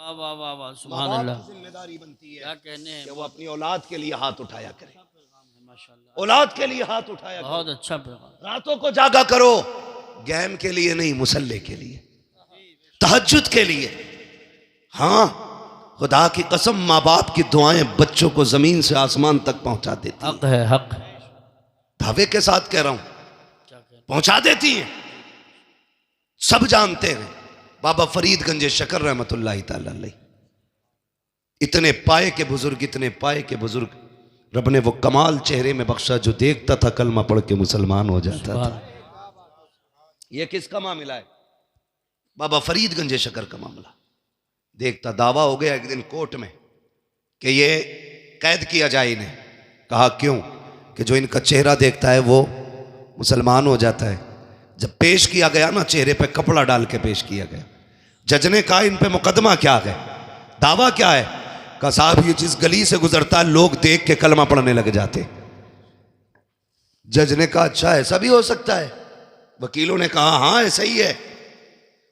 वाह वाह वाह वाह, माँ सुभान बाप अल्लाह। की जिम्मेदारी बनती है क्या कहने हैं, कि वो अपनी औलाद के लिए हाथ उठाया करे, माशाल्लाह, औलाद के लिए हाथ उठाया बहुत करो। अच्छा पैगाम। रातों को जागा करो, गेम के लिए नहीं, मुसल्ले के लिए, तहज्जुद के लिए। हाँ, खुदा की कसम, माँ बाप की दुआएं बच्चों को जमीन से आसमान तक पहुंचा देती हैं। हक है, हक है। दावे के साथ कह रहा हूं, क्या कहने, पहुंचा देती हैं। सब जानते हैं बाबा फरीद गंज शकर रहमतुल्लाह ताला अलैह, इतने पाए के बुजुर्ग, इतने पाए के बुजुर्ग, रब ने वो कमाल चेहरे में बख्शा जो देखता था कलमा पढ़ के मुसलमान हो जाता था। ये किसका मामला है? बाबा फरीद गंज शकर का मामला। देखता, दावा हो गया एक दिन कोर्ट में कि ये कैद किया जाए इन्हें। कहा क्यों? कि जो इनका चेहरा देखता है वो मुसलमान हो जाता है। जब पेश किया गया ना, चेहरे पे कपड़ा डाल के पेश किया गया। जज ने कहा इन पे मुकदमा क्या है, दावा क्या है? कहा साहब ये जिस गली से गुजरता है लोग देख के कलमा पढ़ने लग जाते। जज ने कहा अच्छा ऐसा भी हो सकता है? वकीलों ने कहा हाँ ऐसा ही है,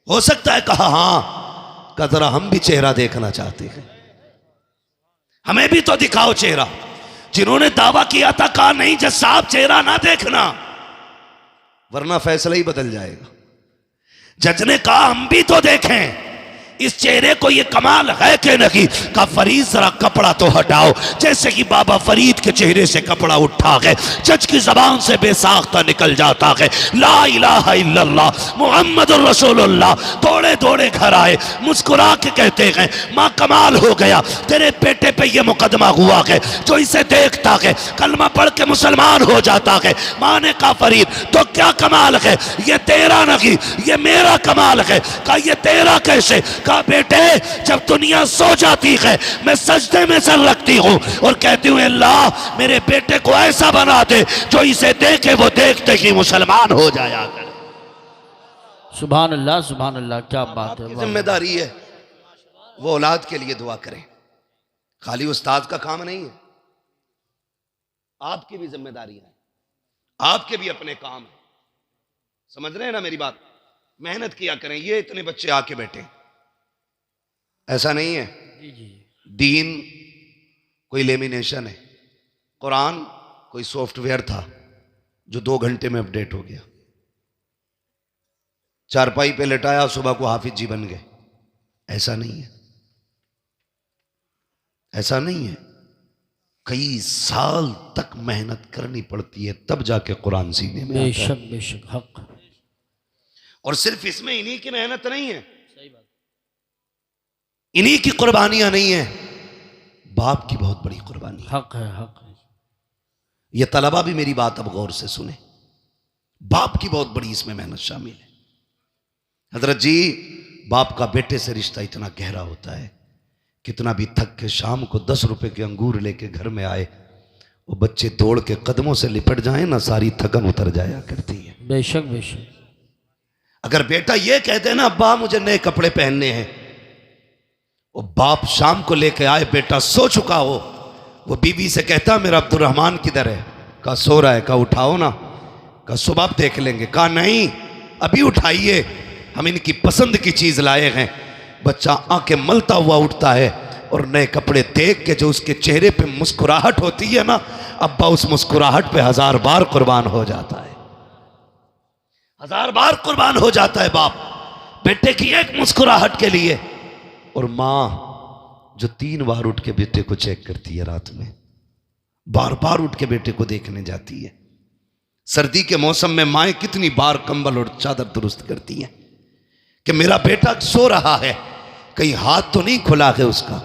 हो सकता है। कहा हाँ। कहा जरा हम भी चेहरा देखना चाहते हैं, हमें भी तो दिखाओ चेहरा। जिन्होंने दावा किया था कहा नहीं जज साहब चेहरा ना देखना वरना फैसला ही बदल जाएगा। जज ने कहा हम भी तो देखें इस चेहरे को, ये कमाल है कि नहीं? का फरीद जरा कपड़ा तो हटाओ। जैसे कि बाबा फरीद के चेहरे से कपड़ा उठा गए, जज की जबान से बेसाख्ता निकल जाता है ला इलाहा इल्लल्लाह मुहम्मदुर रसूलुल्लाह। दौड़े दौड़े घर आए, मुस्कुरा के कहते हैं माँ कमाल हो गया, तेरे बेटे पे ये मुकदमा हुआ है, जो इसे देखता है कलमा पढ़ के मुसलमान हो जाता है। माँ ने कहा फरीद तो क्या कमाल है? ये तेरा नहीं, ये मेरा कमाल है। कहा ये तेरा कैसे? कहा बेटे जब दुनिया सो जाती है मैं सजदे में सर रखती हूँ और कहती हूँ अल्लाह मेरे बेटे को ऐसा बना दे जो इसे देखे वो देखते ही मुसलमान हो जाया करे। सुभान अल्लाह, सुभान अल्लाह, क्या बात है। आपकी जिम्मेदारी है वो औलाद के लिए दुआ करें, खाली उस्ताद का काम नहीं है। आपकी भी जिम्मेदारी है, आपके भी अपने काम है। समझ रहे हैं ना मेरी बात? मेहनत किया करें। ये इतने बच्चे आके बैठे, ऐसा नहीं है। जी जी, दीन कोई लेमिनेशन है, कुरान कोई सॉफ्टवेयर था जो 2 घंटे में अपडेट हो गया। चारपाई पे लेटाया, सुबह को हाफिज जी बन गए। ऐसा नहीं है, ऐसा नहीं है। कई साल तक मेहनत करनी पड़ती है तब जाके कुरान सीने में आता है। बेशक बेशक, हक। और सिर्फ इसमें इन्हीं की मेहनत नहीं है, सही बात, इन्हीं की कुर्बानियां नहीं है, बाप की बहुत बड़ी कुर्बानी है। हक है, हक है। ये तलबा भी मेरी बात अब गौर से सुने, बाप की बहुत बड़ी इसमें मेहनत शामिल है। हजरत जी, बाप का बेटे से रिश्ता इतना गहरा होता है, कितना भी थक के शाम को 10 रुपए के अंगूर लेके घर में आए, वो बच्चे दौड़ के कदमों से लिपट जाए ना, सारी थकन उतर जाया करती है। बेशक बेशक। अगर बेटा ये कहते हैं ना अब्बा मुझे नए कपड़े पहनने हैं, वो बाप शाम को लेके आए, बेटा सो चुका हो, वो बीवी से कहता मेरा अब्दुर्रहमान किधर है? कहा सो रहा है। कहा उठाओ ना। कहा सुबह देख लेंगे। कहा नहीं अभी उठाइए, हम इनकी पसंद की चीज लाए हैं। बच्चा आंखें मलता हुआ उठता है और नए कपड़े देख के जो उसके चेहरे पे मुस्कुराहट होती है ना, अब्बा उस मुस्कुराहट पे 1000 बार कुर्बान हो जाता है, 1000 बार कुर्बान हो जाता है बाप बेटे की एक मुस्कुराहट के लिए। और मां जो 3 बार उठ के बेटे को चेक करती है रात में, बार बार उठ के बेटे को देखने जाती है। सर्दी के मौसम में माएँ कितनी बार कंबल और चादर दुरुस्त करती हैं कि मेरा बेटा सो रहा है, कहीं हाथ तो नहीं खुला है उसका,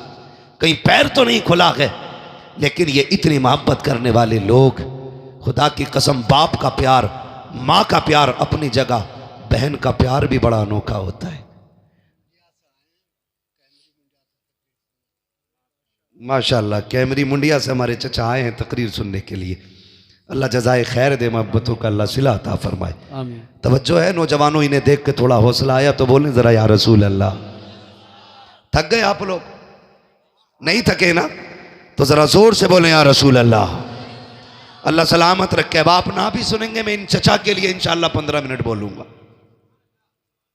कहीं पैर तो नहीं खुला है। लेकिन ये इतनी मोहब्बत करने वाले लोग, खुदा की कसम, बाप का प्यार, माँ का प्यार अपनी जगह, बहन का प्यार भी बड़ा अनोखा होता है। माशाल्लाह, कैमरी मुंडिया से हमारे चचा आए हैं तकरीर सुनने के लिए। अल्लाह जज़ाए खैर दे, मोहब्बतों का अल्लाह सिला अता फरमाए। आमीन। तवज्जो है नौजवानों, इन्हें देख के थोड़ा हौसला आया तो बोलें जरा या रसूल अल्लाह। थक गए आप लोग? नहीं थके ना? तो जरा जोर से बोलें या रसूल अल्लाह। अल्लाह सलामत रखे। अब आप ना भी सुनेंगे, मैं इन चचा के लिए इंशाअल्लाह 15 मिनट बोलूंगा।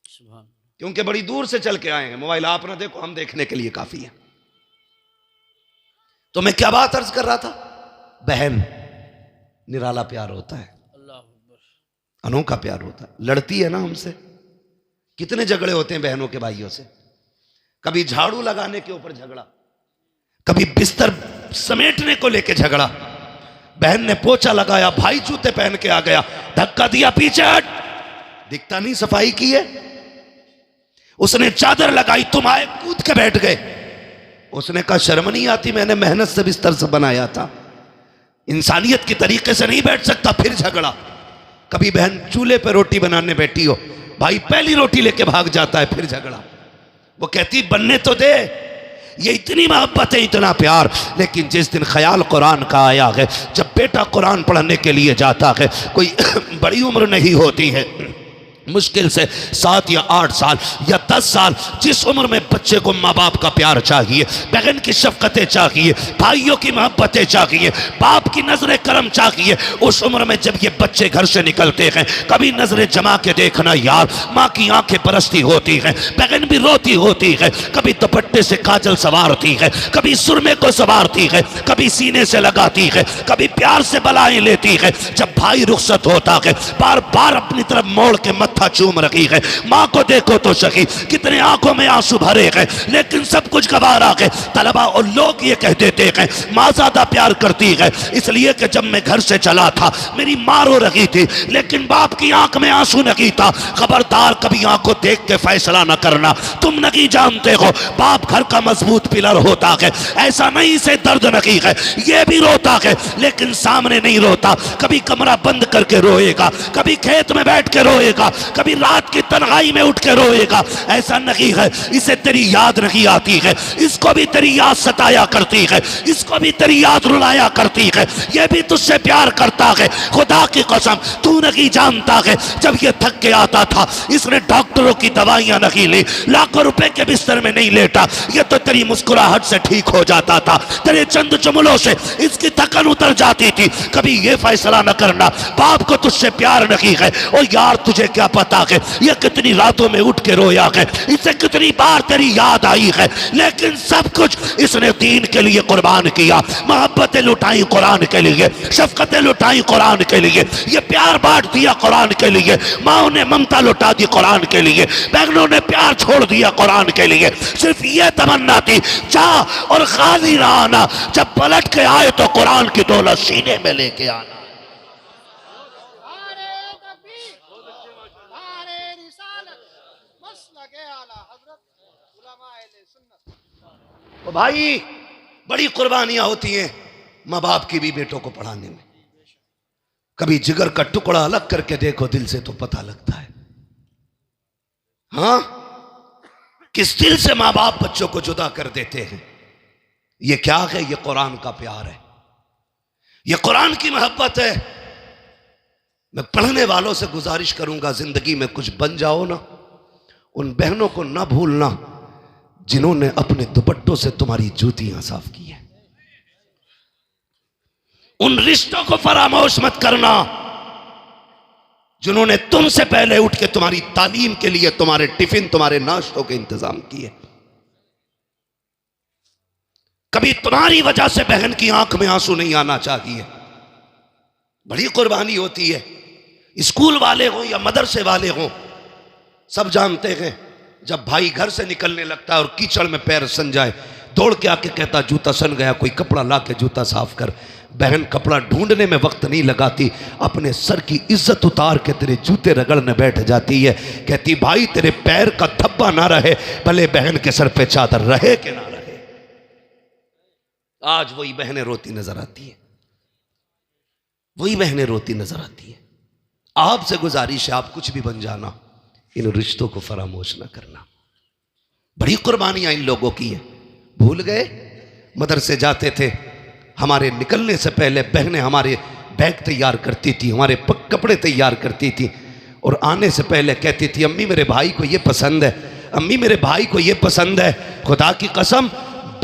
सुभान। क्योंकि बड़ी दूर से चल के आए हैं। मोबाइल आप ना देखो, हम देखने के लिए काफी है। तो मैं क्या बात अर्ज कर रहा था, बहन निराला प्यार होता है, अनोखा प्यार होता है। लड़ती है ना हमसे, कितने झगड़े होते हैं बहनों के भाइयों से। कभी झाड़ू लगाने के ऊपर झगड़ा, कभी बिस्तर समेटने को लेके झगड़ा। बहन ने पोछा लगाया, भाई जूते पहन के आ गया, धक्का दिया, पीछे हट, दिखता नहीं सफाई की है। उसने चादर लगाई, तुम आए कूद के बैठ गए। उसने कहा शर्म नहीं आती, मैंने मेहनत से बिस्तर से बनाया था, इंसानियत के तरीके से नहीं बैठ सकता। फिर झगड़ा। कभी बहन चूल्हे पे रोटी बनाने बैठी हो, भाई पहली रोटी लेके भाग जाता है, फिर झगड़ा। वो कहती बनने तो दे। ये इतनी मोहब्बत है, इतना प्यार। लेकिन जिस दिन ख्याल कुरान का आया है, जब बेटा कुरान पढ़ने के लिए जाता है, कोई बड़ी उम्र नहीं होती है, मुश्किल से 7 या 8 साल या 10 साल, जिस उम्र में बच्चे को माँ बाप का प्यार चाहिए, बहन की शफकतें चाहिए, भाइयों की मोहब्बतें चाहिए, बाप की नजर करम चाहिए, उस उम्र में जब ये बच्चे घर से निकलते हैं, कभी नजरें जमा के देखना यार, माँ की आंखें परस्ती होती हैं, बहन भी रोती होती है, कभी दुपट्टे से काजल सवारती है, कभी सुरमे को सवारती है, कभी सीने से लगाती है, कभी प्यार से बलाएं लेती है। जब भाई रुखसत होता है, बार बार अपनी तरफ मोड़ के मत्था चूम रखी है। माँ को देखो तो सही, कितने आंखों में आंसू भरे हैं, लेकिन सब कुछ गवारा है। तलबा और लोग ये कह देते हैं माँ ज्यादा प्यार करती है, इसलिए कि जब मैं घर से चला था मेरी माँ रो रही थी, लेकिन बाप की आंख में आंसू नहीं था। खबरदार कभी आंख को देख के फैसला न करना, तुम नहीं जानते हो बाप घर का मजबूत पिलर होता है। ऐसा नहीं से दर्द नहीं है, ये भी रोता है, लेकिन सामने नहीं रोता। कभी कमरा बंद करके रोएगा, कभी खेत में बैठ के रोएगा, कभी रात की तन्हाई में उठ के रोएगा। ऐसा नहीं है इसे तेरी याद नहीं आती है, इसको भी तेरी याद सताया करती है, इसको भी तेरी याद रुलाया करती है, ये भी तुझसे प्यार करता है। खुदा की कसम तू नहीं जानता है, जब ये थक के आता था, इसने डॉक्टरों की दवाइयां नहीं ली, लाखों रुपए के बिस्तर में नहीं लेटा, ये तो तेरी मुस्कुराहट से ठीक हो जाता था, तेरे चंद चुमलों से इसकी थकन उतर जाती थी। कभी ये फैसला न करना बाप को तुझसे प्यार नहीं है। ओ यार तुझे क्या पता है ये कितनी रातों में उठ के रोया है, इसे कितनी बार तेरी याद आई है, लेकिन सब कुछ इसने दीन के लिए कुर्बान किया। मोहब्बतें लुटाई कुरान के लिए, शफकतें लुटाई कुरान के लिए, ये प्यार बांट दिया कुरान के लिए, माओ ने ममता लुटा दी कुरान के लिए, बहनों ने प्यार छोड़ दिया कुरान के लिए। सिर्फ ये तमन्ना थी जा और खाली ना आना, जब पलट के आए तो कुरान की दौलत सीने में लेके आना। भाई बड़ी कुर्बानियां होती हैं माँ बाप की भी बेटों को पढ़ाने में। कभी जिगर का टुकड़ा अलग करके देखो दिल से तो पता लगता है, हाँ किस दिल से माँ बाप बच्चों को जुदा कर देते हैं। ये क्या है? ये कुरान का प्यार है, ये कुरान की मोहब्बत है। मैं पढ़ने वालों से गुजारिश करूंगा जिंदगी में कुछ बन जाओ ना, उन बहनों को ना भूलना जिन्होंने अपने दुपट्टों से तुम्हारी जूतियां साफ की है। उन रिश्तों को फरामोश मत करना जिन्होंने तुमसे पहले उठ के तुम्हारी तालीम के लिए तुम्हारे टिफिन, तुम्हारे नाश्तों के इंतजाम किए। कभी तुम्हारी वजह से बहन की आंख में आंसू नहीं आना चाहिए। बड़ी कुर्बानी होती है। स्कूल वाले हो या मदरसे वाले हो, सब जानते हैं जब भाई घर से निकलने लगता है और कीचड़ में पैर सन जाए, दौड़ के आके कहता जूता सन गया, कोई कपड़ा ला के जूता साफ कर। बहन कपड़ा ढूंढने में वक्त नहीं लगाती, अपने सर की इज्जत उतार के तेरे जूते रगड़ने बैठ जाती है। कहती भाई तेरे पैर का धब्बा ना रहे, भले बहन के सर पे चादर रहे कि ना रहे। आज वही बहनें रोती नजर आती है, वही बहनें रोती नजर आती है। आपसे गुजारिश है आप कुछ भी बन जाना, इन रिश्तों को फरामोश ना करना। बड़ी कुर्बानियां इन लोगों की है। भूल गए मदरसे जाते थे, हमारे निकलने से पहले बहनें हमारे बैग तैयार करती थी, हमारे कपड़े तैयार करती थी, और आने से पहले कहती थी अम्मी मेरे भाई को ये पसंद है, अम्मी मेरे भाई को ये पसंद है। खुदा की कसम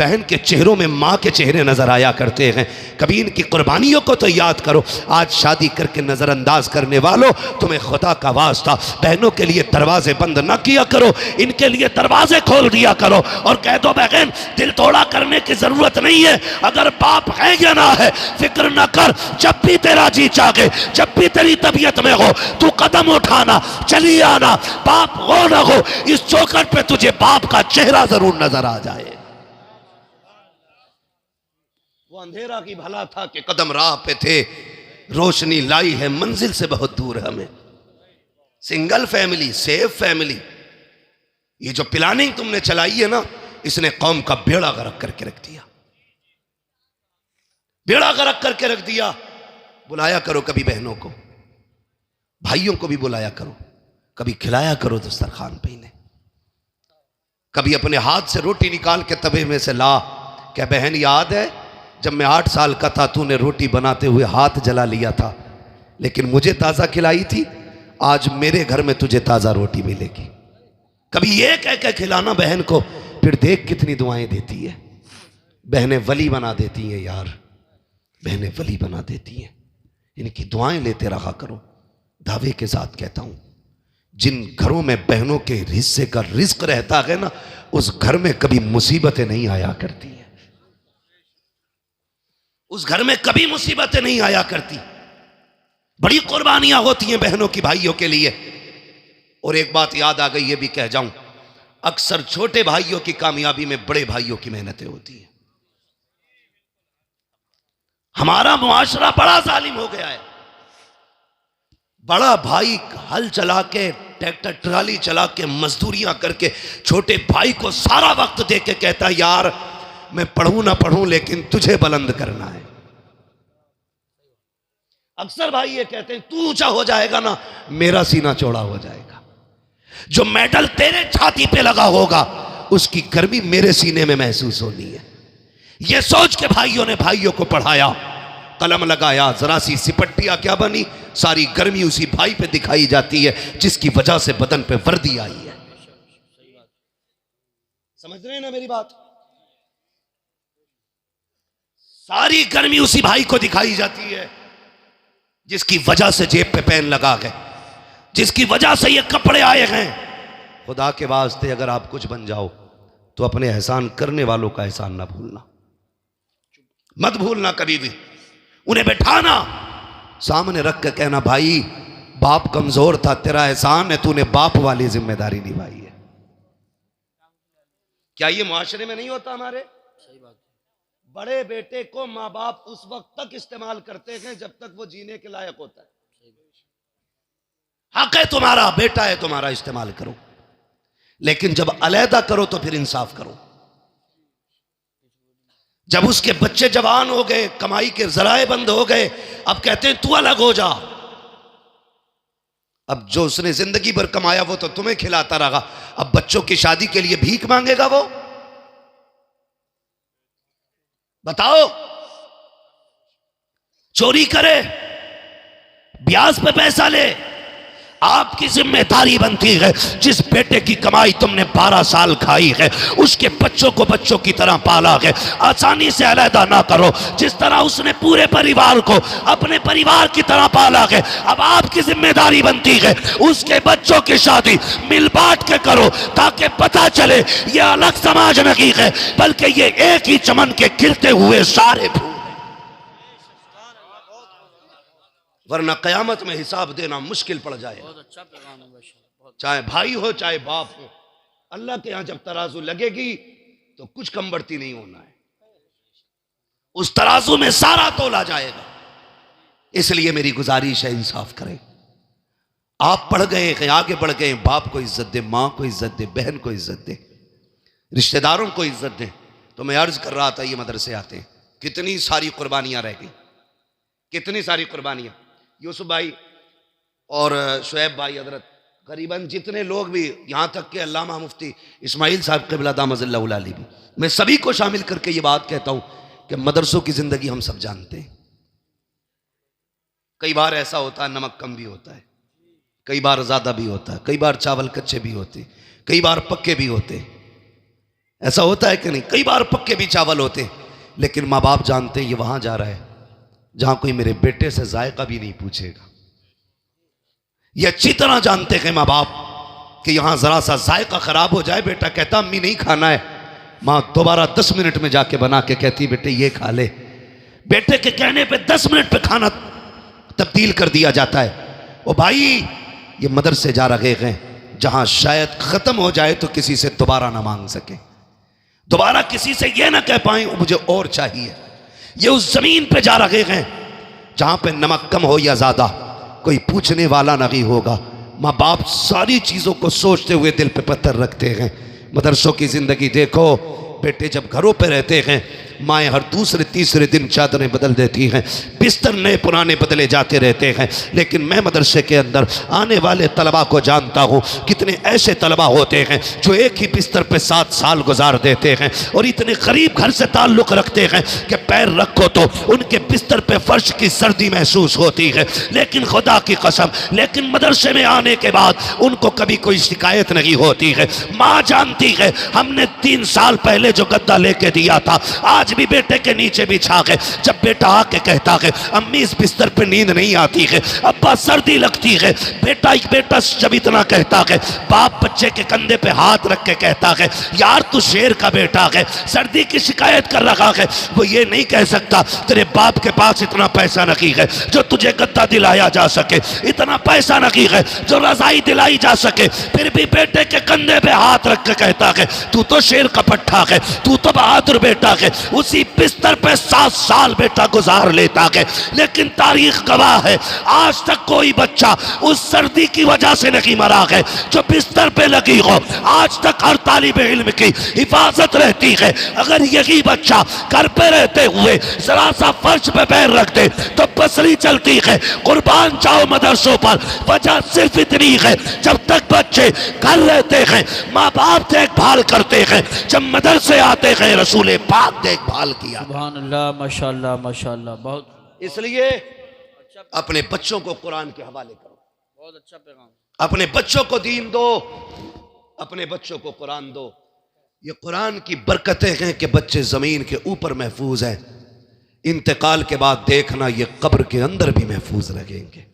बहन के चेहरों में माँ के चेहरे नजर आया करते हैं। कभी इनकी कुर्बानियों को तो याद करो। आज शादी करके नजरअंदाज करने वालों, तुम्हें खुदा का वास्ता बहनों के लिए दरवाजे बंद न किया करो, इनके लिए दरवाजे खोल दिया करो और कह दो बहन दिल तोड़ा करने की जरूरत नहीं है, अगर बाप है या ना है फिक्र न कर, जब भी तेरा जी चाहे, जब भी तेरी तबीयत में हो तू कदम उठाना, चली आना, बाप हो ना हो इस चौखट पे तुझे बाप का चेहरा जरूर नजर आ जाए। वो अंधेरा की भला था कि कदम राह पे थे, रोशनी लाई है मंजिल से बहुत दूर हमें। सिंगल फैमिली, सेफ फैमिली, ये जो प्लानिंग तुमने चलाई है ना, इसने कौम का बेड़ा गर्क करके रख दिया, बेड़ा गर्क करके रख दिया। बुलाया करो कभी बहनों को, भाइयों को भी बुलाया करो, कभी खिलाया करो दस्तरखान पे इन्हें, कभी अपने हाथ से रोटी निकाल के तवे में से ला। क्या बहन याद है जब मैं 8 साल का था तूने रोटी बनाते हुए हाथ जला लिया था, लेकिन मुझे ताज़ा खिलाई थी, आज मेरे घर में तुझे ताज़ा रोटी मिलेगी। कभी ये कह के खिलाना बहन को, फिर देख कितनी दुआएं देती है। बहनें वली बना देती हैं यार, बहनें वली बना देती हैं। इनकी दुआएं लेते रहा करो। दावे के साथ कहता हूं, जिन घरों में बहनों के हिस्से का रिस्क रहता है ना, उस घर में कभी मुसीबतें नहीं आया करती हैं, उस घर में कभी मुसीबतें नहीं आया करती। बड़ी कुर्बानियां होती हैं बहनों की भाइयों के लिए। और एक बात याद आ गई, ये भी कह जाऊं, अक्सर छोटे भाइयों की कामयाबी में बड़े भाइयों की मेहनतें होती हैं। हमारा मुआशरा बड़ा जालिम हो गया है। बड़ा भाई हल चला के, ट्रैक्टर ट्राली चला के, मजदूरियां करके छोटे भाई को सारा वक्त दे के कहता यार मैं पढ़ूं ना पढ़ूं लेकिन तुझे बुलंद करना है। अक्सर भाई ये कहते हैं तू ऊंचा हो जाएगा ना मेरा सीना चौड़ा हो जाएगा, जो मेडल तेरे छाती पे लगा होगा उसकी गर्मी मेरे सीने में महसूस होनी है। ये सोच के भाइयों ने भाइयों को पढ़ाया, कलम लगाया, जरा सी सिपट्टिया क्या बनी, सारी गर्मी उसी भाई पे दिखाई जाती है जिसकी वजह से बदन पे वर्दी आई है। समझ रहे हैं ना मेरी बात? सारी गर्मी उसी भाई को दिखाई जाती है जिसकी वजह से जेब पे पेन लगा गए, जिसकी वजह से ये कपड़े आए हैं। खुदा के वास्ते अगर आप कुछ बन जाओ तो अपने एहसान करने वालों का एहसान ना भूलना, मत भूलना कभी भी। उन्हें बैठाना, सामने रख के कहना भाई बाप कमजोर था, तेरा एहसान है, तूने बाप वाली जिम्मेदारी निभाई है। क्या ये मुआशरे में नहीं होता हमारे? सही बात। बड़े बेटे को माँ बाप उस वक्त तक इस्तेमाल करते हैं जब तक वो जीने के लायक होता है। हक है तुम्हारा, बेटा है तुम्हारा, इस्तेमाल करो, लेकिन जब अलहदा करो तो फिर इंसाफ करो। जब उसके बच्चे जवान हो गए, कमाई के जराए बंद हो गए, अब कहते हैं तू अलग हो जा। अब जो उसने जिंदगी भर कमाया वो तो तुम्हें खिलाता रहा, अब बच्चों की शादी के लिए भीख मांगेगा वो? बताओ। चोरी करे, ब्याज पे पैसा ले, आपकी जिम्मेदारी बनती है जिस बेटे की कमाई तुमने 12 साल खाई है उसके बच्चों को बच्चों की तरह पाला है, आसानी से अलहदा ना करो। जिस तरह उसने पूरे परिवार को अपने परिवार की तरह पाला है, अब आपकी जिम्मेदारी बनती है उसके बच्चों की शादी मिल बांट के करो, ताकि पता चले ये अलग समाज नहीं है बल्कि ये एक ही चमन के खिलते हुए सारे फूल। वरना कयामत में हिसाब देना मुश्किल पड़ जाए। बहुत अच्छा पैगाम है बहुत। चाहे भाई हो चाहे बाप हो, अल्लाह के यहां जब तराजू लगेगी तो कुछ कम बढ़ती नहीं होना है, उस तराजू में सारा तोला जाएगा। इसलिए मेरी गुजारिश है इंसाफ करें। आप पढ़ गए, आगे बढ़ गए, बाप को इज्जत दे, मां को इज्जत दे, बहन को इज्जत दे, रिश्तेदारों को इज्जत दे। तो मैं अर्ज कर रहा था ये मदरसे आते हैं, कितनी सारी कुर्बानियां रह गई, कितनी सारी कुर्बानियां। यूसुफ भाई और शुएब भाई हजरत, करीबन जितने लोग भी, यहां तक के अल्लामा मुफ्ती इस्माइल साहब क़िबला दामज़िल्लहु अलैहि भी, मैं सभी को शामिल करके ये बात कहता हूं कि मदरसों की जिंदगी हम सब जानते हैं। कई बार ऐसा होता है नमक कम भी होता है, कई बार ज्यादा भी होता है, कई बार चावल कच्चे भी होते, कई बार पक्के भी होते, ऐसा होता है कि नहीं? कई बार पक्के भी चावल होते हैं, लेकिन माँ बाप जानते हैं ये वहां जा रहा है जहां कोई मेरे बेटे से जायका भी नहीं पूछेगा। ये अच्छी तरह जानते हैं माँ बाप कि यहां जरा सा जायका खराब हो जाए, बेटा कहता अम्मी नहीं खाना है, माँ दोबारा 10 मिनट में जाके बना के कहती बेटे ये खा ले। बेटे के कहने पे 10 मिनट पे खाना तब्दील कर दिया जाता है। ओ भाई, ये मदरसे जा रहे हैं जहां शायद खत्म हो जाए तो किसी से दोबारा ना मांग सके, दोबारा किसी से ये ना कह पाए मुझे और चाहिए। ये उस जमीन पे जा रहे हैं जहां पे नमक कम हो या ज्यादा कोई पूछने वाला नहीं होगा। माँ बाप सारी चीजों को सोचते हुए दिल पे पत्थर रखते हैं। मदरसों की जिंदगी देखो, बेटे जब घरों पे रहते हैं माएँ हर दूसरे तीसरे दिन चादरें बदल देती हैं, बिस्तर नए पुराने बदले जाते रहते हैं। लेकिन मैं मदरसे के अंदर आने वाले तलबा को जानता हूँ, कितने ऐसे तलबा होते हैं जो एक ही बिस्तर पे 7 साल गुजार देते हैं और इतने करीब घर से ताल्लुक़ रखते हैं कि पैर रखो तो उनके बिस्तर पे फर्श की सर्दी महसूस होती है। लेकिन खुदा की कसम, लेकिन मदरसे में आने के बाद उनको कभी कोई शिकायत नहीं होती है। माँ जानती है हमने 3 साल पहले जो गद्दा लेके दिया था आज भी बेटे के नीचे बिछा के, जब बेटा आके कहता है अम्मी इस बिस्तर पे नींद नहीं आती है, अब्बा सर्दी लगती है, बेटा जब इतना कहता है, बाप बच्चे के कंधे पे हाथ रख के कहता है यार तू शेर का बेटा है, सर्दी की शिकायत कर रहा है। वो ये नहीं कह सकता तेरे बाप के पास इतना पैसा नहीं है जो तुझे गद्दा दिलाया जा सके, इतना पैसा नहीं है जो रजाई दिलाई जा सके, फिर भी बेटे के कंधे पे हाथ रख के कहता है तू तो शेर का पट्टा है, तू तो बहादुर बेटा है। उसी बिस्तर पे 7 साल बेटा गुजार लेता है। लेकिन तारीख गवाह है आज तक कोई बच्चा उस सर्दी की वजह से नहीं मरा है जो बिस्तर पे लगी हो। आज तक हर तालिबे इल्म की हिफाजत रहती है। अगर यही बच्चा घर पे रहते हुए जरा सा फर्श पे पैर रख दे तो पसली चलती है। कुर्बान जाओ मदरसों पर, वजह सिर्फ इतनी है जब तक बच्चे घर रहते हैं माँ बाप देखभाल करते हैं, जब मदरसे आते हैं रसूल पाक देखभाल किया। सुभान अल्लाह, माशाअल्लाह माशाअल्लाह। बहुत इसलिए अपने बच्चों को कुरान के हवाले करो, बहुत अच्छा पैगाम। अपने बच्चों को दीन दो, अपने बच्चों को कुरान दो। ये कुरान की बरकतें हैं कि बच्चे जमीन के ऊपर महफूज हैं, इंतकाल के बाद देखना ये कब्र के अंदर भी महफूज रहेंगे।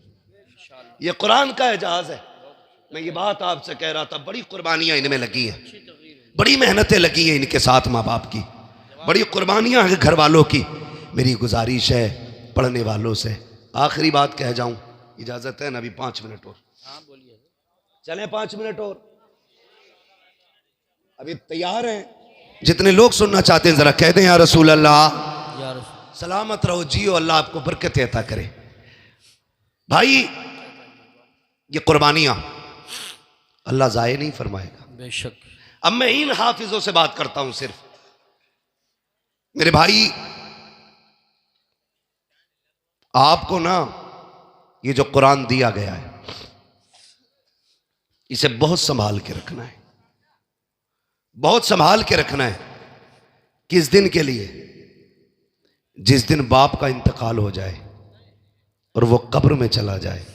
ये कुरान का एजाज है। मैं ये बात आपसे कह रहा था, बड़ी कुर्बानियां इनमें लगी हैं, बड़ी मेहनतें लगी हैं इनके साथ माँ बाप की, बड़ी कुर्बानियां हैं घर वालों की। मेरी गुजारिश है पढ़ने वालों से, आखिरी बात कह जाऊं, इजाजत है ना? अभी 5 मिनट और। हाँ बोलिए। चलें 5 मिनट और, अभी तैयार हैं? जितने लोग सुनना चाहते हैं जरा कह दें या रसूल अल्लाह। सलामत रहो, जियो, अल्लाह आपको बरकत अता करे। भाई ये कुर्बानियां अल्लाह जाये नहीं फरमाएगा, बेशक। अब मैं इन हाफिजों से बात करता हूं सिर्फ। मेरे भाई आपको ना ये जो कुरान दिया गया है इसे बहुत संभाल के रखना है, बहुत संभाल के रखना है। किस दिन के लिए? जिस दिन बाप का इंतकाल हो जाए और वो कब्र में चला जाए,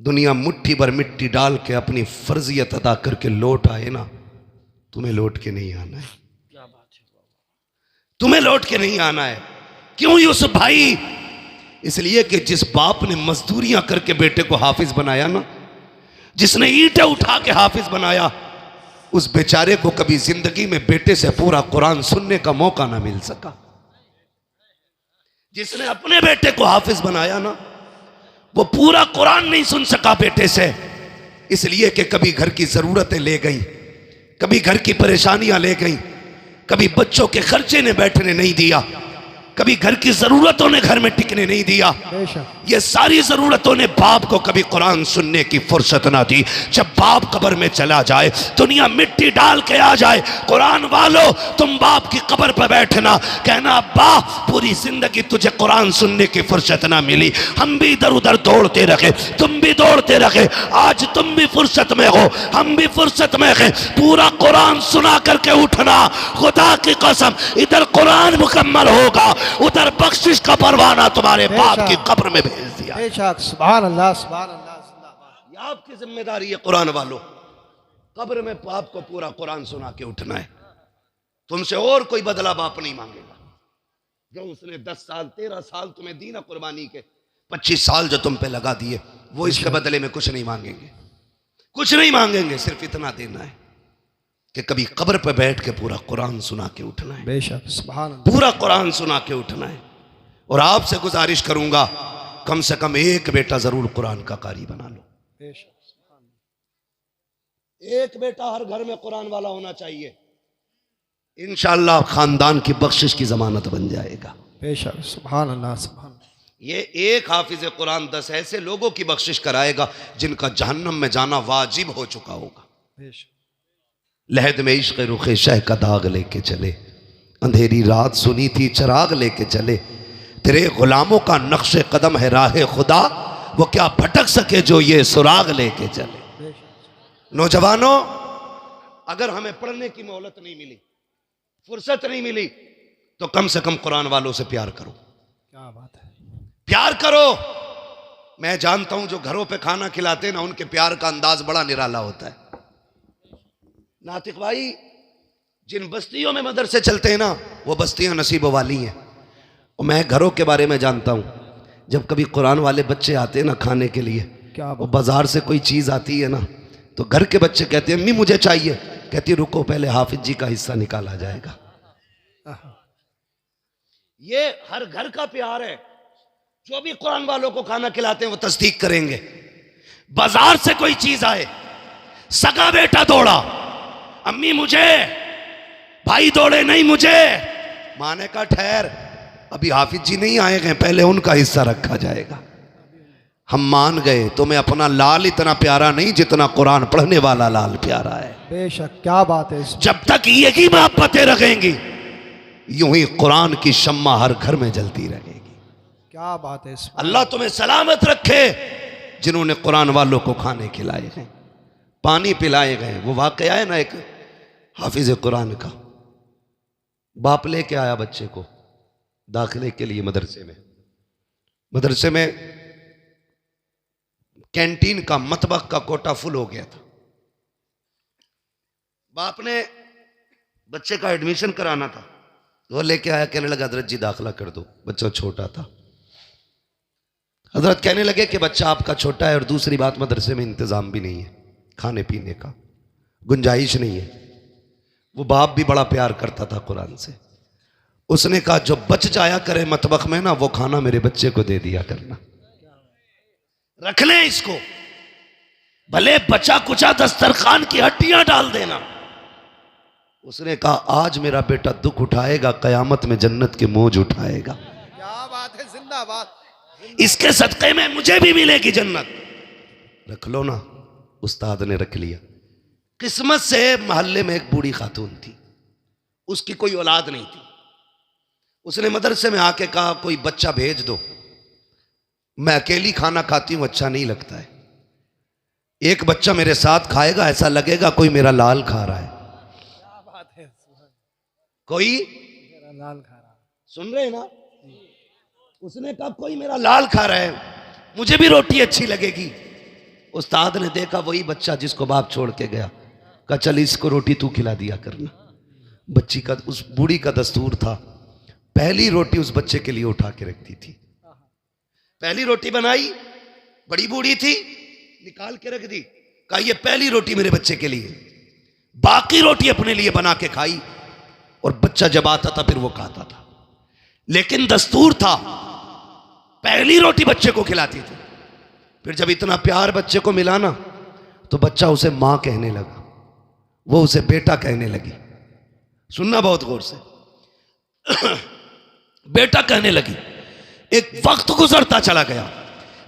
दुनिया मुट्ठी भर मिट्टी डाल के अपनी फर्जियत अदा करके लौट आए ना, तुम्हें लौट के नहीं आना है। क्या बात है, तुम्हें लौट के नहीं आना है। क्यों यूसुफ भाई? इसलिए कि जिस बाप ने मजदूरियां करके बेटे को हाफिज बनाया ना, जिसने ईंटें उठा के हाफिज बनाया, उस बेचारे को कभी जिंदगी में बेटे से पूरा कुरान सुनने का मौका ना मिल सका। जिसने अपने बेटे को हाफिज बनाया ना, वो पूरा कुरान नहीं सुन सका बेटे से, इसलिए कि कभी घर की जरूरतें ले गई, कभी घर की परेशानियां ले गई, कभी बच्चों के खर्चे ने बैठने नहीं दिया, कभी घर की जरूरतों ने घर में टिकने नहीं दिया। ये सारी जरूरतों ने बाप को कभी कुरान सुनने की फुर्सत ना दी। जब बाप कब्र में चला जाए, दुनिया मिट्टी डाल के आ जाए, कुरान वालों तुम बाप की कब्र पर बैठना, कहना अब्बा पूरी जिंदगी तुझे कुरान सुनने की फुर्सत ना मिली, हम भी इधर उधर दौड़ते रहे, तुम भी दौड़ते रहे, आज तुम भी फुर्सत में हो, हम भी फुर्सत में हैं, पूरा कुरान सुना करके उठना। खुदा की कसम इधर कुरान मुकम्मल होगा, उधर बख्शिश का परवाना तुम्हारे बाप की कब्र में भेज दिया। सुभान अल्लाह, सुभान अल्लाह। ये आपकी जिम्मेदारी है कुरान वालों, कब्र में बाप को पूरा कुरान सुना के उठना है। तुमसे और कोई बदला बाप नहीं मांगेगा। जो उसने 10 साल 13 साल तुम्हें दी ना कुर्बानी के, 25 साल जो तुम पे लगा दिए, वो इसके बदले में कुछ नहीं मांगेंगे, कुछ नहीं मांगेंगे। सिर्फ इतना देना है कि कभी कब्र पे बैठ के पूरा कुरान सुना के उठना है, बेशक सुभान अल्लाह। पूरा कुरान सुना के उठना है। और आपसे गुजारिश करूंगा कम से कम एक बेटा जरूर कुरान का कारी बना लो। बेशक एक बेटा हर घर में कुरान वाला होना चाहिए। इंशाअल्लाह खानदान की बख्शिश की जमानत बन जाएगा। बेशक सुभान अल्लाह सुभान। ये एक हाफिज कुरान 10 ऐसे लोगों की बख्शिश कराएगा जिनका जहन्नम में जाना वाजिब हो चुका होगा। बेशक लहद में इश्क रुखे शह का दाग लेके चले, अंधेरी रात सुनी थी चराग लेके चले, तेरे गुलामों का नक्शे कदम है राह खुदा, वो क्या भटक सके जो ये सुराग लेके चले। नौजवानों, अगर हमें पढ़ने की मोहलत नहीं मिली, फुर्सत नहीं मिली, तो कम से कम कुरान वालों से प्यार करो। क्या बात है, प्यार करो। मैं जानता हूं जो घरों पे खाना खिलाते ना, उनके प्यार का अंदाज बड़ा निराला होता है। नातिक भाई, जिन बस्तियों में मदरसे चलते हैं ना, वो बस्तियां नसीबों वाली हैं। और मैं घरों के बारे में जानता हूं, जब कभी कुरान वाले बच्चे आते हैं ना खाने के लिए, क्या वो बाजार से कोई चीज आती है ना, तो घर के बच्चे कहते हैं अम्मी मुझे चाहिए, कहती रुको पहले हाफिज जी का हिस्सा निकाला जाएगा। ये हर घर का प्यार है। जो भी कुरान वालों को खाना खिलाते हैं वो तस्दीक करेंगे। बाजार से कोई चीज आए, सगा बेटा दौड़ा, अम्मी मुझे, भाई दौड़े नहीं मुझे, माने का ठहर, अभी हाफिज जी नहीं आए गए, पहले उनका हिस्सा रखा जाएगा। हम मान गए, तुम्हें अपना लाल इतना प्यारा नहीं जितना कुरान पढ़ने वाला लाल प्यारा है। बेशक क्या बात है। जब तक यही मोहब्बतें रखेंगी, यूं ही कुरान की शम्मा हर घर में जलती रहेगी। क्या बात है। अल्लाह तुम्हें सलामत रखे जिन्होंने कुरान वालों को खाने खिलाए हैं, पानी पिलाए गए। वो वाकया है ना एक हाफिज कुरान का, बाप लेके आया बच्चे को दाखिले के लिए मदरसे में कैंटीन का मतबख का कोटा फुल हो गया था। बाप ने बच्चे का एडमिशन कराना था, वो लेके आया, कहने लगा हजरत जी दाखिला कर दो। बच्चा छोटा था। हजरत कहने लगे कि बच्चा आपका छोटा है और दूसरी बात मदरसे में इंतजाम भी नहीं है, खाने पीने का गुंजाइश नहीं है। वो बाप भी बड़ा प्यार करता था कुरान से। उसने कहा जो बच जाया करे मतबख में ना, वो खाना मेरे बच्चे को दे दिया करना, रख ले इसको, भले बचा कुचा दस्तरखान की हड्डियां डाल देना। उसने कहा आज मेरा बेटा दुख उठाएगा, कयामत में जन्नत के मौज उठाएगा। क्या बात है, जिंदाबाद। इसके सदक़े में मुझे भी मिलेगी जन्नत। रख लो ना। उस्ताद ने रख लिया। किस्मत से मोहल्ले में एक बूढ़ी खातून थी, उसकी कोई औलाद नहीं थी। उसने मदरसे में आके कहा कोई बच्चा भेज दो, मैं अकेली खाना खाती हूं, अच्छा नहीं लगता है। एक बच्चा मेरे साथ खाएगा, ऐसा लगेगा कोई मेरा लाल खा रहा है। क्या बात है। कोई मेरा लाल खा रहा, सुन रहे हैं ना। उसने कहा कोई मेरा लाल खा रहा है, मुझे भी रोटी अच्छी लगेगी। उस्ताद ने देखा वही बच्चा जिसको बाप छोड़ के गया, कहा चल इसको रोटी तू खिला दिया करना। बच्ची का, उस बूढ़ी का दस्तूर था, पहली रोटी उस बच्चे के लिए उठा के रखती थी। पहली रोटी बनाई, बड़ी बूढ़ी थी, निकाल के रख दी, कहा ये पहली रोटी मेरे बच्चे के लिए। बाकी रोटी अपने लिए बना के खाई, और बच्चा जब आता था फिर वो खाता था। लेकिन दस्तूर था, पहली रोटी बच्चे को खिलाती थी। फिर जब इतना प्यार बच्चे को मिला ना, तो बच्चा उसे मां कहने लगा, वो उसे बेटा कहने लगी। सुनना बहुत गौर से। बेटा कहने लगी। एक वक्त गुजरता चला गया,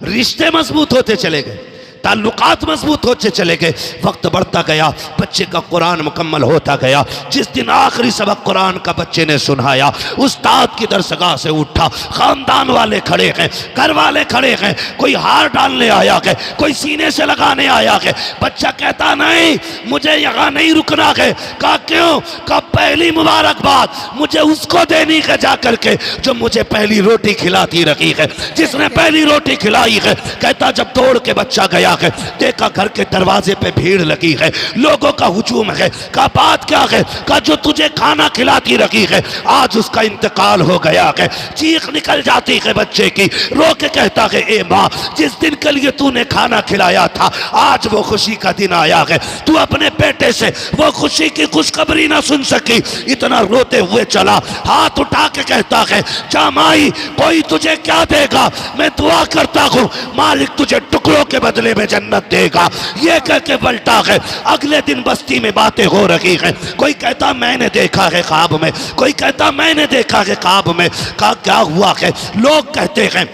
रिश्ते मजबूत होते चले गए, ताल्लुकात मजबूत होते चले गए, वक्त बढ़ता गया, बच्चे का कुरान मुकम्मल होता गया। जिस दिन आखिरी सबक कुरान का बच्चे ने सुनाया, उस्ताद की दरसगाह से उठा, खानदान वाले खड़े हैं, घर वाले खड़े हैं, कोई हार डालने आया है, कोई सीने से लगाने आया है। बच्चा कहता नहीं मुझे यहाँ नहीं रुकना है। कहा क्यों? कहा पहली मुबारकबाद मुझे उसको देनी है जा करके जो मुझे पहली रोटी खिलाती रही है, जिसने पहली रोटी खिलाई है। कहता जब दौड़ के बच्चा गया है, देखा घर के दरवाजे पे भीड़ लगी है, लोगों का हुजूम है। कहा बात क्या है? कहा जो तुझे खाना खिलाती रखी है आज उसका इंतकाल हो गया है। चीख निकल जाती है बच्चे की, रो के कहता है ए माँ, जिस दिन के लिए तूने खाना खिलाया था आज वो खुशी का दिन आया है, तू अपने बेटे से वो खुशी की खुशखबरी ना सुन सकी, इतना रोते हुए चला। हाथ उठा के कहता है जा माई, कोई तुझे क्या देगा, मैं दुआ करता हूँ मालिक तुझे टुकड़ों के बदले में जन्नत देगा। ये कह के पलटा है। अगले दिन बस्ती में बातें हो रही हैं, कोई कहता मैंने देखा है ख्वाब में, कोई कहता मैंने देखा है ख्वाब में। कहा क्या हुआ है? लोग कहते हैं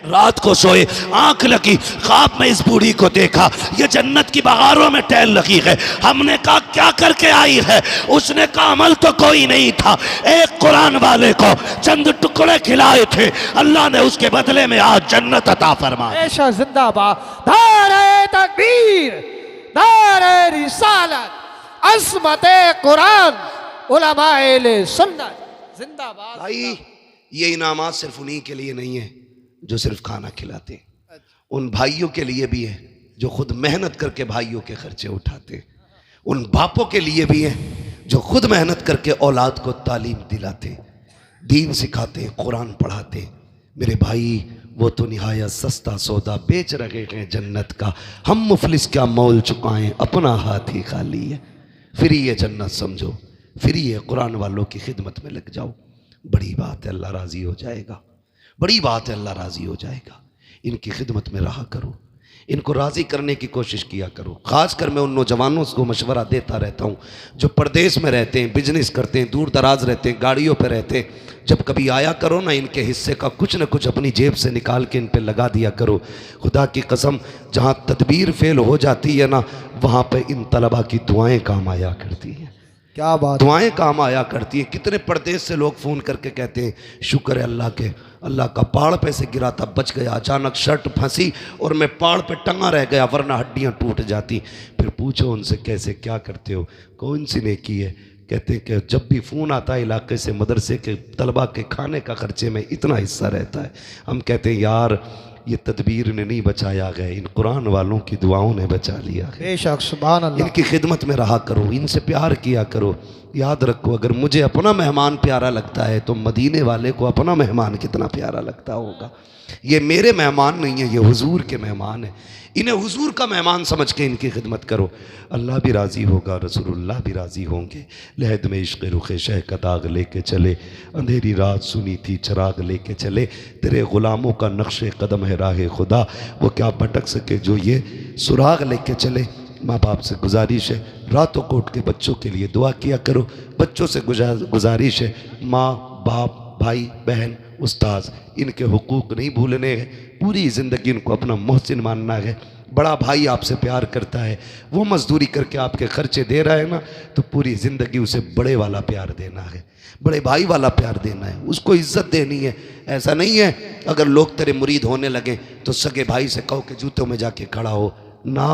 रात को सोए, आंख लगी, ख्वाब में इस बूढ़ी को देखा, ये जन्नत की बहारों में टहल लगी है। हमने कहा क्या करके आई है? उसने कहा अमल तो कोई नहीं था, एक कुरान वाले को चंद टुकड़े खिलाए थे, अल्लाह ने उसके बदले में आज जन्नत अता फरमाई। बेशक जिंदाबाद, नारे तकबीर, नारे रिसालत, अज़मत कुरान, उलमाए सुन्नत, जिंदाबाद। भाई ये इनामात सिर्फ उन्हीं के लिए नहीं है जो सिर्फ खाना खिलाते, उन भाइयों के लिए भी है जो खुद मेहनत करके भाइयों के खर्चे उठाते, उन बापों के लिए भी है जो खुद मेहनत करके औलाद को तालीम दिलाते, दीन सिखाते, कुरान पढ़ाते। मेरे भाई वो तो निहायत सस्ता सौदा बेच रहे हैं जन्नत का, हम मुफलिस क्या मोल चुकाएं, अपना हाथ ही खाली है। फिर ये जन्नत समझो, फिर ये कुरान वालों की खिदमत में लग जाओ, बड़ी बात है, अल्लाह राजी हो जाएगा, बड़ी बात है, अल्लाह राजी हो जाएगा। इनकी खिदमत में रहा करो, इनको राज़ी करने की कोशिश किया करो। ख़ासकर मैं उन नौजवानों को मशवरा देता रहता हूँ जो परदेश में रहते हैं, बिजनेस करते हैं, दूर दराज रहते हैं, गाड़ियों पर रहते हैं, जब कभी आया करो ना, इनके हिस्से का कुछ न कुछ अपनी जेब से निकाल के इन पे लगा दिया करो। खुदा की कसम जहाँ तदबीर फेल हो जाती है ना, वहाँ पे इन तलबा की दुआएं काम आया करती हैं, क्या बात, दुआएं काम आया करती हैं। कितने परदेश से लोग फ़ोन करके कहते हैं शुक्र है अल्लाह के, अल्लाह का पहाड़ पे से गिरा था, बच गया, अचानक शर्ट फंसी और मैं पहाड़ पे टंगा रह गया, वरना हड्डियां टूट जाती। फिर पूछो उनसे कैसे क्या करते हो, कौन सी नेकी है? कहते हैं कि जब भी फ़ोन आता है इलाके से, मदरसे के तलबा के खाने का खर्चे में इतना हिस्सा रहता है। हम कहते हैं यार ये तदबीर ने नहीं बचाया गया, इन कुरान वालों की दुआओं ने बचा लिया है। बेशक सुभान अल्लाह। इनकी खिदमत में रहा करो, इनसे प्यार किया करो। याद रखो अगर मुझे अपना मेहमान प्यारा लगता है तो मदीने वाले को अपना मेहमान कितना प्यारा लगता होगा। ये मेरे मेहमान नहीं है, ये हुजूर के मेहमान है, इन्हें हुजूर का मेहमान समझ के इनकी खिदमत करो। अल्लाह भी राज़ी होगा, रसूलुल्लाह भी राज़ी होंगे। लहद में इश्क़ रुख़ शह का दाग लेके चले, अंधेरी रात सुनी थी चराग लेके चले, तेरे ग़ुलामों का नक्शे कदम है राह खुदा, वो क्या भटक सके जो ये सुराग लेके चले। माँ बाप से गुजारिश है रातों को उठ के बच्चों के लिए दुआ किया करो। बच्चों से गुजारिश है माँ बाप भाई बहन उस्ताद इनके हुकूक नहीं भूलने हैं, पूरी ज़िंदगी इनको अपना मोहसिन मानना है। बड़ा भाई आपसे प्यार करता है, वो मजदूरी करके आपके खर्चे दे रहा है ना, तो पूरी ज़िंदगी उसे बड़े वाला प्यार देना है, बड़े भाई वाला प्यार देना है, उसको इज्जत देनी है। ऐसा नहीं है अगर लोग तेरे मुरीद होने लगे तो सगे भाई से कहो कि जूतों में जाके खड़ा हो ना,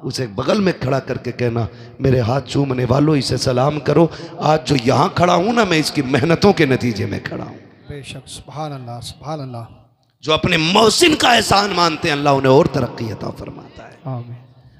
उसे बगल में खड़ा करके कहना मेरे हाथ चूमने वालों इसे सलाम करो, आज जो यहाँ खड़ा हूँ ना मैं इसकी मेहनतों के नतीजे में खड़ा हूँ। बेशक सुभान अल्लाह सुभान अल्लाह। जो अपने मोहसिन का एहसान मानते हैं अल्लाह उन्हें और तरक्की अता फरमाता है। आमीन।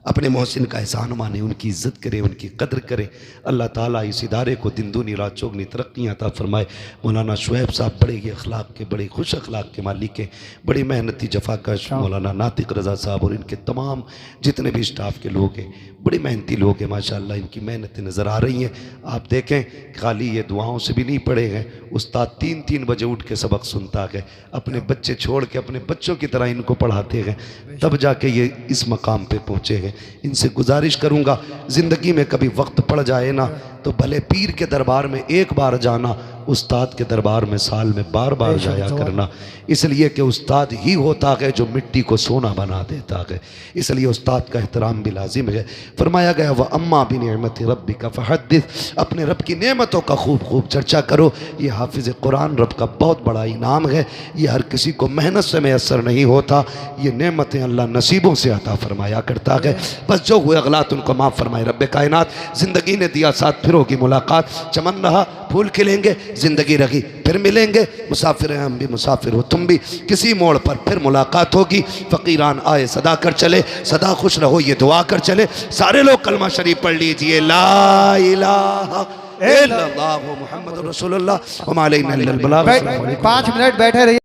अपने मोहसिन का एहसान माने, उनकी इज्जत करें, उनकी कदर करें। अल्लाह ताला इस इदारे को दिन दूनी रात चौगनी तरक्की अता फरमाए। मौलाना शुएब साहब बड़े ही अखलाक के, बड़े खुश अखलाक के मालिक हैं, बड़ी मेहनती जफाकश। मौलाना नातिक रज़ा साहब और इनके तमाम जितने भी स्टाफ के लोग हैं बड़े मेहनती लोग हैं माशाअल्लाह, इनकी मेहनतें नज़र आ रही हैं। आप देखें खाली ये दुआओं से भी नहीं पड़े हैं, उस्ताद 3-3 बजे उठ के सबक सुनता है, अपने बच्चे छोड़ के अपने बच्चों की तरह इनको पढ़ाते हैं, तब जाके ये इस मकाम पे पहुँचे हैं। इनसे गुजारिश करूँगा ज़िंदगी में कभी वक्त पड़ जाए ना तो भले पीर के दरबार में एक बार जाना, उस्ताद के दरबार में साल में बार बार जाया करना, इसलिए कि उस्ताद ही होता है जो मिट्टी को सोना बना देता है, इसलिए उस्ताद का एहतराम भी लाजिम है। फरमाया गया वह अम्मा भी नेमत रब्बी का फ़हद्दिस, अपने रब की नेमतों का खूब खूब चर्चा करो। ये हाफिज़ कुरान रब का बहुत बड़ा इनाम है, ये हर किसी को मेहनत से मैसर नहीं होता, ये नेमतें अल्लाह नसीबों से अता फरमाया करता है। बस जो हुए अगलात उनको माफ़ फरमाए रब कायनात। ज़िंदगी ने दिया साथ फिर होगी मुलाकात, चमन रहा फूल खिलेंगे ज़िंदगी रखी, फिर मिलेंगे। मुसाफिर हैं हम भी, मुसाफिर हो तुम भी। किसी मोड़ पर फिर मुलाकात होगी। फ़कीरान आए सदा कर चले, सदा खुश रहो ये दुआ कर चले। सारे लोग कलमा शरीफ पढ़ लीजिए, ला इलाहा इल्लल्लाह मुहम्मदुर रसूलुल्लाह व मा अलैना इल्लल बलाग। 5 मिनट बैठे रहिए।